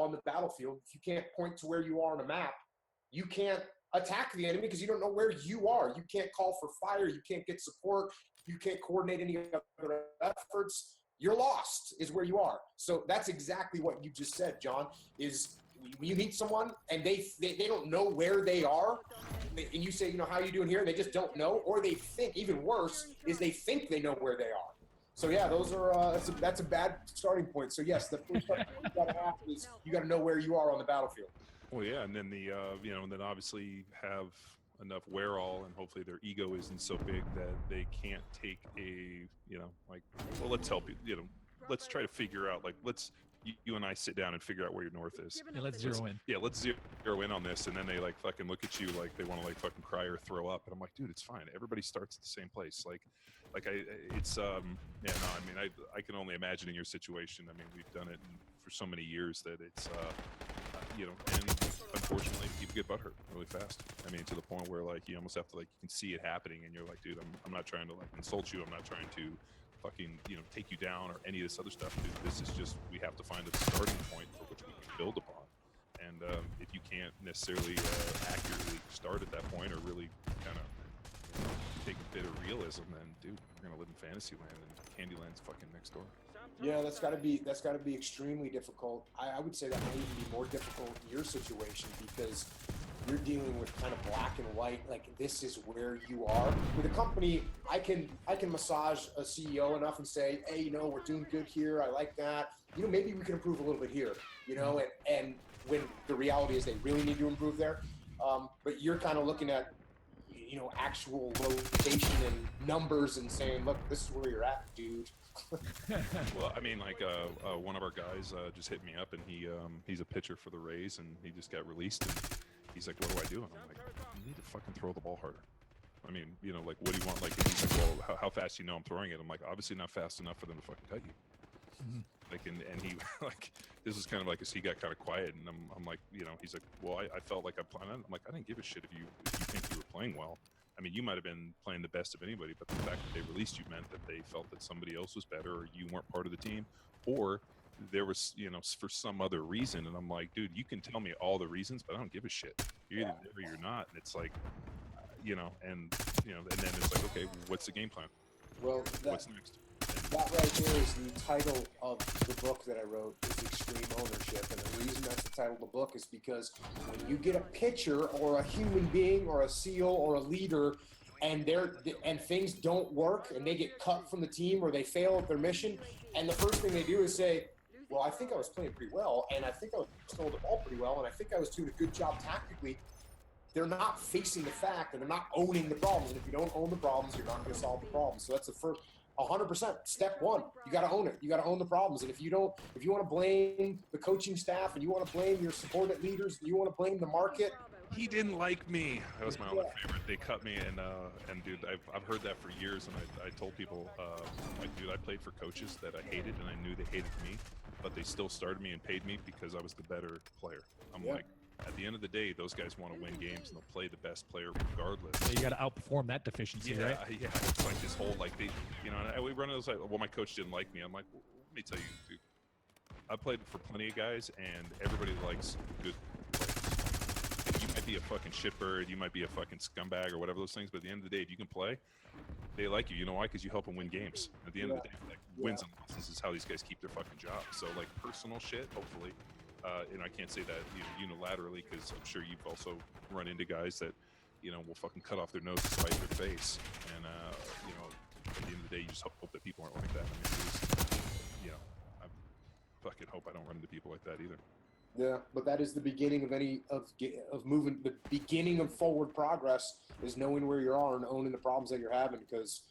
on the battlefield, if you can't point to where you are on a map, you can't attack the enemy because you don't know where you are. You can't call for fire. You can't get support. You can't coordinate any other efforts. You're lost is where you are. So that's exactly what you just said, John, is when you meet someone and they don't know where they are, and you say, how are you doing here? And they just don't know, or they think, even worse, is they think they know where they are. So yeah, those are that's a bad starting point. So yes, the first thing you got to have is you got to know where you are on the battlefield. Well, yeah, and then and then obviously have enough wherewithal, and hopefully their ego isn't so big that they can't take a, let's help you, let's try to figure out, you and I sit down and figure out where your north is. Yeah, let's zero in. Yeah, let's zero in on this, and then they fucking look at you like they want to fucking cry or throw up, and I'm like, dude, it's fine. Everybody starts at the same place. I can only imagine in your situation. I mean, we've done it for so many years that it's and unfortunately people get butthurt really fast. I mean, to the point where you almost have to you can see it happening, and you're like, dude, I'm not trying to insult you. I'm not trying to fucking take you down or any of this other stuff, dude. This is just, we have to find a starting point for which we can build upon. And if you can't necessarily accurately start at that point, or really kind of take a bit of realism, then dude, you're gonna live in fantasy land, and Candyland's fucking next door. Yeah, that's got to be extremely difficult. I would say that may even be more difficult in your situation, because you're dealing with kind of black and white, this is where you are. With a company, I can massage a CEO enough and say, hey, we're doing good here, I like that. Maybe we can improve a little bit here, and when the reality is they really need to improve there. But you're kind of looking at, actual location and numbers and saying, look, this is where you're at, dude. Well, I mean, one of our guys just hit me up, and he's a pitcher for the Rays, and he just got released, and he's like, what do I do? And I'm like, you need to fucking throw the ball harder. I mean, what do you want? And he's like, well, how fast do you know I'm throwing it? I'm like, obviously not fast enough for them to fucking cut you. Mm-hmm. And he this is kind of as he got kind of quiet, and I'm like, he's like, well, I felt like I'm playing. I'm like, I didn't give a shit if you think you were playing well. I mean, you might have been playing the best of anybody, but the fact that they released you meant that they felt that somebody else was better, or you weren't part of the team, or there was, for some other reason. And I'm like, dude, you can tell me all the reasons, but I don't give a shit. You're either there or you're not. And it's and then it's like, okay, what's the game plan? Well, what's next? That right there is the title of the book that I wrote, is Extreme Ownership. And the reason that's the title of the book is because when you get a pitcher or a human being or a SEAL or a leader, and things don't work, and they get cut from the team, or they fail at their mission, and the first thing they do is say, well, I think I was playing pretty well, and I think I was throwing the ball pretty well, and I think I was doing a good job tactically. They're not facing the fact, and they're not owning the problems. And if you don't own the problems, you're not going to solve the problems. So that's the first 100%. Step one, you got to own it. You got to own the problems. And if you want to blame the coaching staff, and you want to blame your subordinate leaders, and you want to blame the market. He didn't like me. That was my only favorite. They cut me, and dude, I've heard that for years. And I told people, dude, I played for coaches that I hated, and I knew they hated me, but they still started me and paid me because I was the better player. I'm like, at the end of the day, those guys want to win games, and they'll play the best player regardless. So you got to outperform that deficiency, right? Yeah, it's like this whole and we run those well, my coach didn't like me. I'm like, well, let me tell you, dude, I played for plenty of guys, and everybody likes good players. You might be a fucking shitbird, you might be a fucking scumbag or whatever those things, but at the end of the day, if you can play, they like you. You know why? Because you help them win games. At the end of the day, wins and losses is how these guys keep their fucking jobs. So personal shit, hopefully. And I can't say that unilaterally, because I'm sure you've also run into guys that will fucking cut off their nose to spite their face, and at the end of the day, you just hope that people aren't like that. I mean, I fucking hope I don't run into people like that either. Yeah, but that is the beginning of moving. The beginning of forward progress is knowing where you are and owning the problems that you're having, because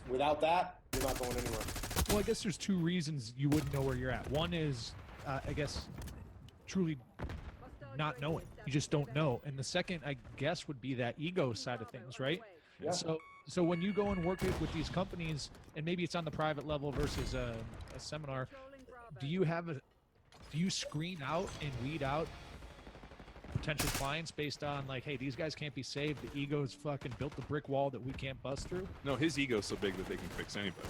without that, you're not going anywhere. Well, I guess there's two reasons you wouldn't know where you're at. One is, I guess, truly not knowing. You just don't know. And the second, I guess, would be that ego side of things, right? Yeah. So when you go and work with these companies, and maybe it's on the private level versus a seminar, do you screen out and weed out potential clients based on hey, these guys can't be saved, the ego's fucking built the brick wall that we can't bust through? No, his ego's so big that they can fix anybody.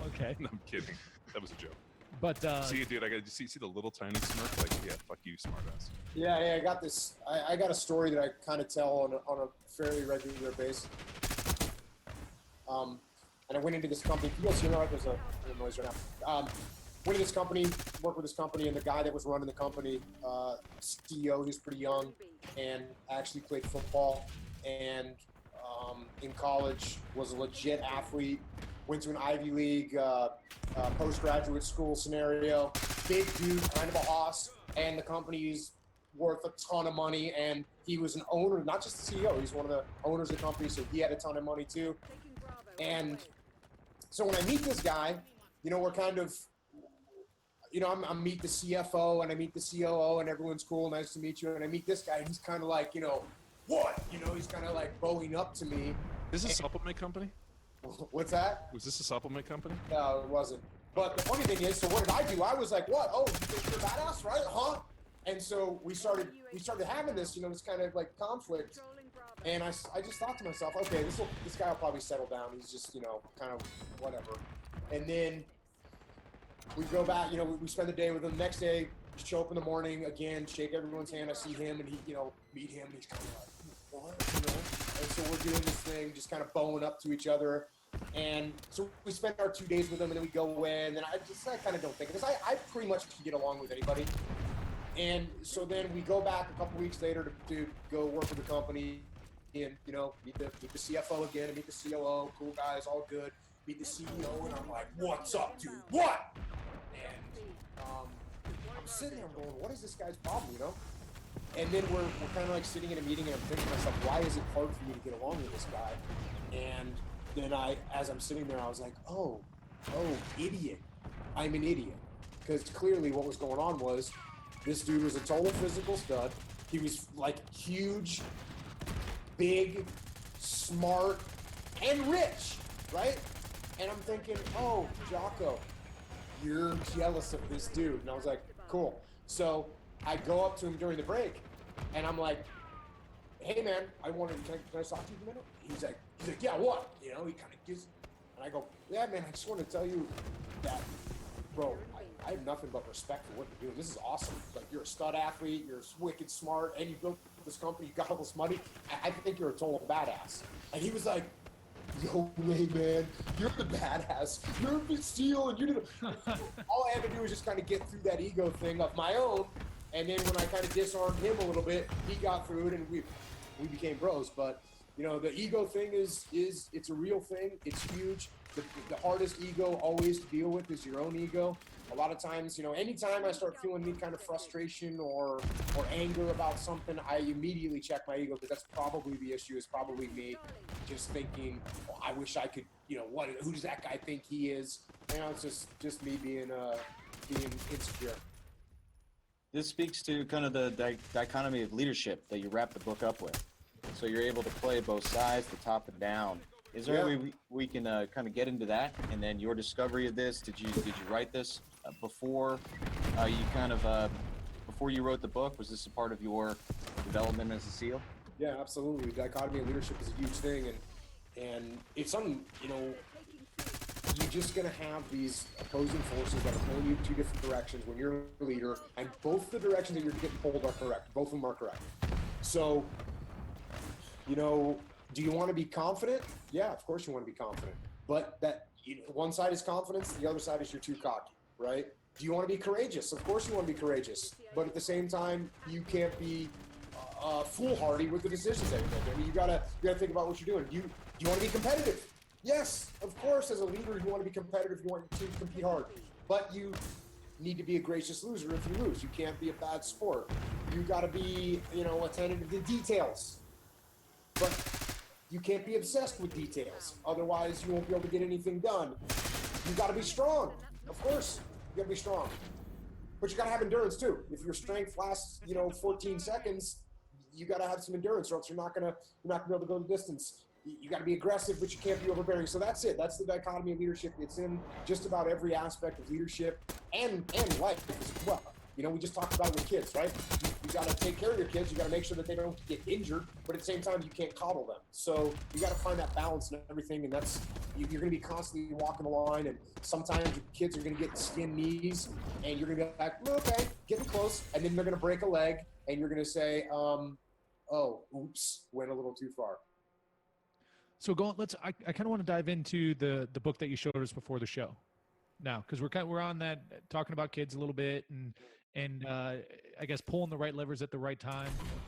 Okay. No, I'm kidding. That was a joke. But See, dude, I got see the little tiny smirk. Like, yeah, fuck you, smartass. Yeah, I got this. I got a story that I kind of tell on a fairly regular basis. And I went into this company. You guys hear that? There's a noise right now. Went to this company, worked with this company, and the guy that was running the company, CEO, he was pretty young, and actually played football, and in college was a legit athlete. Went to an Ivy League postgraduate school scenario. Big dude, kind of a hoss, and the company's worth a ton of money. And he was an owner, not just the CEO. He's one of the owners of the company, so he had a ton of money too. And so when I meet this guy, you know, we're kind of, you know, I meet the CFO and I meet the COO and everyone's cool, nice to meet you. And I meet this guy and he's kind of like, you know, what? You know, he's kind of like bowing up to me. Is this a supplement company? What's that? Was this a supplement company? No, it wasn't. But the funny thing is, so what did I do? I was like, what? Oh, you think you're badass, right? Huh? And so we started having this, you know, this kind of like conflict. And I just thought to myself, okay, this guy will probably settle down. He's just, you know, kind of whatever. And then we go back, you know, we spend the day with him. Next day, show up in the morning again, shake everyone's hand. I see him and he, you know, meet him. And he's kind of like, what? You know? And so we're doing this thing, just kind of bowing up to each other. And so we spend our 2 days with him and then we go away. And then I kind of don't think, because I pretty much can get along with anybody. And so then we go back a couple weeks later to go work with the company. And, you know, meet the CFO again, and meet the COO, cool guys, all good. Meet the CEO, and I'm like, what's up, dude? What? And I'm sitting there going, what is this guy's problem, you know? And then we're kind of like sitting in a meeting, and I'm thinking to myself, why is it hard for me to get along with this guy? And then as I'm sitting there, I was like, oh, idiot. I'm an idiot. Because clearly what was going on was this dude was a total physical stud. He was like huge, big, smart, and rich, right? And I'm thinking, oh, Jocko, you're jealous of this dude. And I was like, cool. So I go up to him during the break, and I'm like, hey, man, can I talk to you for a minute? He's like, yeah, what? You know, he kind of gives, and I go, yeah, man, I just want to tell you that, bro, I have nothing but respect for what you're doing. This is awesome. Like, you're a stud athlete, you're wicked smart, and you built this company, you got all this money. I think you're a total badass. And he was like, no way, man. You're the badass. You're a big steal, and you did all I had to do was just kind of get through that ego thing of my own. And then when I kind of disarmed him a little bit, he got through it, and we became bros. But you know, the ego thing is it's a real thing. It's huge. The hardest ego always to deal with is your own ego. A lot of times, you know, anytime I start feeling any kind of frustration or anger about something, I immediately check my ego, because that's probably the issue. Is probably me just thinking, well, I wish I could, you know, who does that guy think he is? You know, it's just me being insecure. This speaks to kind of the dichotomy of leadership that you wrap the book up with. So you're able to play both sides, the top and down. Is there a way we can kind of get into that? And then your discovery of this, did you write this before before you wrote the book? Was this a part of your development as a SEAL? Yeah, absolutely. Dichotomy of leadership is a huge thing, and it's something, you know, you're just going to have these opposing forces that are pulling you in two different directions when you're a leader, and both the directions that you're getting pulled are correct. Both of them are correct. So, you know, do you want to be confident? Yeah, of course you want to be confident. But one side is confidence, the other side is you're too cocky, right? Do you want to be courageous? Of course you want to be courageous. But at the same time, you can't be foolhardy with the decisions that you make. I mean, you gotta think about what you're doing. Do you want to be competitive? Yes, of course. As a leader, you want to be competitive. You want to compete hard. But you need to be a gracious loser if you lose. You can't be a bad sport. You got to be, you know, attentive to the details. But you can't be obsessed with details. Otherwise, you won't be able to get anything done. You got to be strong. Of course, you got to be strong. But you got to have endurance too. If your strength lasts, you know, 14 seconds, you got to have some endurance, or else you're not gonna be able to go the distance. You got to be aggressive, but you can't be overbearing. So that's it. That's the dichotomy of leadership. It's in just about every aspect of leadership and life as well. You know, we just talked about it with kids, right? You got to take care of your kids. You got to make sure that they don't get injured, but at the same time, you can't coddle them. So you got to find that balance and everything. And that's, you're going to be constantly walking the line, and sometimes your kids are going to get skin knees, and you're going to be like, okay, getting close, and then they're going to break a leg, and you're going to say, oh, oops, went a little too far. So I kind of want to dive into the book that you showed us before the show now, because we're on that talking about kids a little bit and I guess pulling the right levers at the right time.